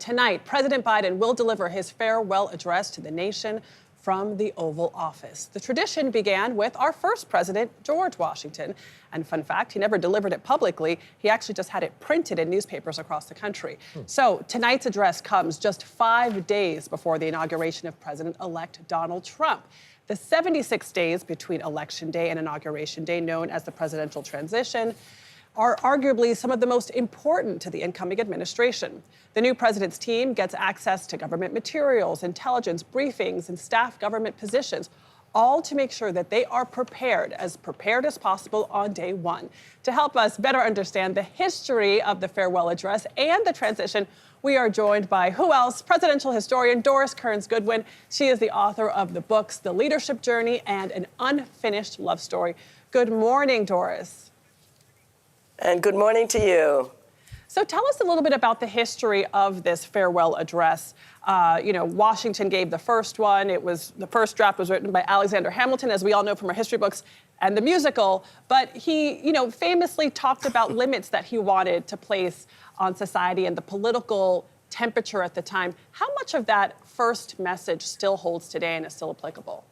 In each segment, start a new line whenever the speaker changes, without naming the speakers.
Tonight, President Biden will deliver his farewell address to the nation from the Oval Office. The tradition began with our first president, George Washington. And fun fact, he never delivered it publicly. He actually just had it printed in newspapers across the country. So tonight's address comes just 5 days before the inauguration of President-elect Donald Trump. The 76 days between Election Day and Inauguration Day, known as the presidential transition, are arguably some of the most important to the incoming administration. The new president's team gets access to government materials, intelligence briefings, and staff government positions, all to make sure that they are prepared as possible on day one. To help us better understand the history of the farewell address and the transition, we are joined by who else? Presidential historian Doris Kearns Goodwin. She is the author of the books The Leadership Journey and An Unfinished Love Story. Good morning, Doris.
And good morning to you.
So tell us a little bit about the history of this farewell address. Washington gave the first one. The first draft was written by Alexander Hamilton, as we all know from our history books and the musical. But he, famously talked about limits that he wanted to place on society and the political temperature at the time. How much of that first message still holds today and is still applicable?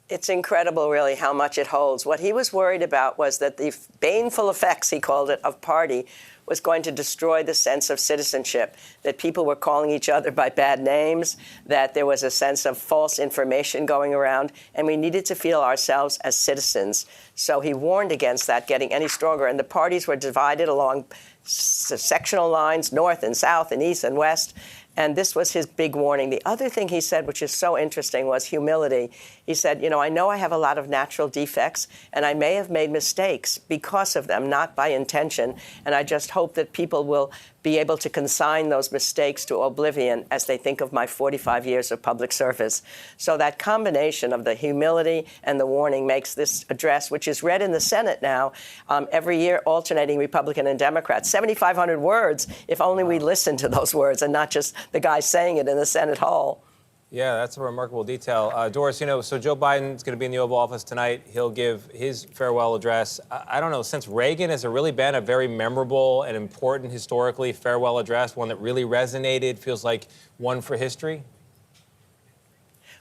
It's incredible, really, how much it holds. What he was worried about was that the baneful effects, he called it, of party was going to destroy the sense of citizenship, that people were calling each other by bad names, that there was a sense of false information going around, and we needed to feel ourselves as citizens. So he warned against that getting any stronger, and the parties were divided along sectional lines, north and south and east and west. And this was his big warning. The other thing he said, which is so interesting, was humility. He said, I know I have a lot of natural defects, and I may have made mistakes because of them, not by intention. And I just hope that people will be able to consign those mistakes to oblivion as they think of my 45 years of public service. So that combination of the humility and the warning makes this address, which is read in the Senate now, every year, alternating Republican and Democrat. 7,500 words, if only we listened to those words and not just the guy saying it in the Senate hall.
Yeah, that's a remarkable detail. Doris, so Joe Biden's going to be in the Oval Office tonight. He'll give his farewell address. I don't know, since Reagan, has there really been a very memorable and important historically farewell address, one that really resonated, feels like one for history?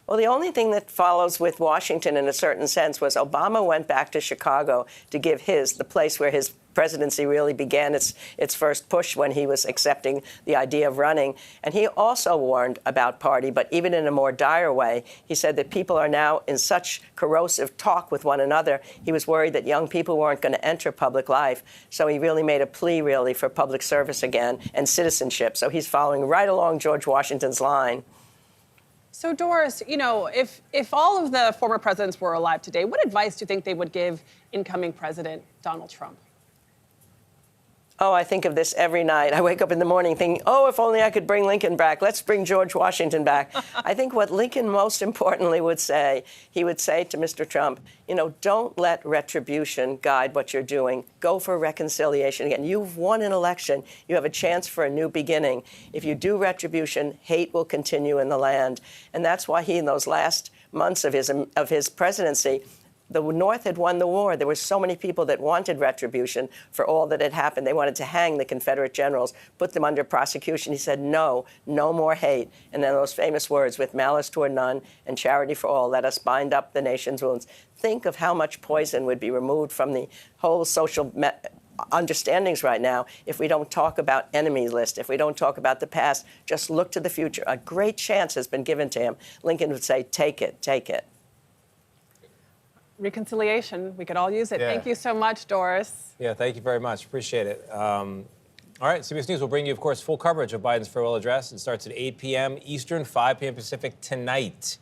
Well, the only thing that follows with Washington in a certain sense was Obama went back to Chicago to give the place where his presidency really began its first push when he was accepting the idea of running. And he also warned about party, but even in a more dire way. He said that people are now in such corrosive talk with one another. He was worried that young people weren't going to enter public life. So he really made a plea, really, for public service again and citizenship. So he's following right along George Washington's line.
So, Doris, if all of the former presidents were alive today, what advice do you think they would give incoming President Donald Trump?
Oh, I think of this every night. I wake up in the morning thinking, if only I could bring Lincoln back. Let's bring George Washington back. I think what Lincoln most importantly would say, he would say to Mr. Trump, don't let retribution guide what you're doing. Go for reconciliation. Again, you've won an election. You have a chance for a new beginning. If you do retribution, hate will continue in the land. And that's why he, in those last months of his presidency, the North had won the war. There were so many people that wanted retribution for all that had happened. They wanted to hang the Confederate generals, put them under prosecution. He said, no more hate. And then those famous words, with malice toward none and charity for all, let us bind up the nation's wounds. Think of how much poison would be removed from the whole social understandings right now if we don't talk about enemy list, if we don't talk about the past, just look to the future. A great chance has been given to him. Lincoln would say, take it, take it.
Reconciliation, we could all use it.
Yeah.
Thank you so much, Doris.
Yeah, thank you very much. Appreciate it. All right, CBS News will bring you, of course, full coverage of Biden's farewell address. It starts at 8 p.m. Eastern, 5 p.m. Pacific tonight.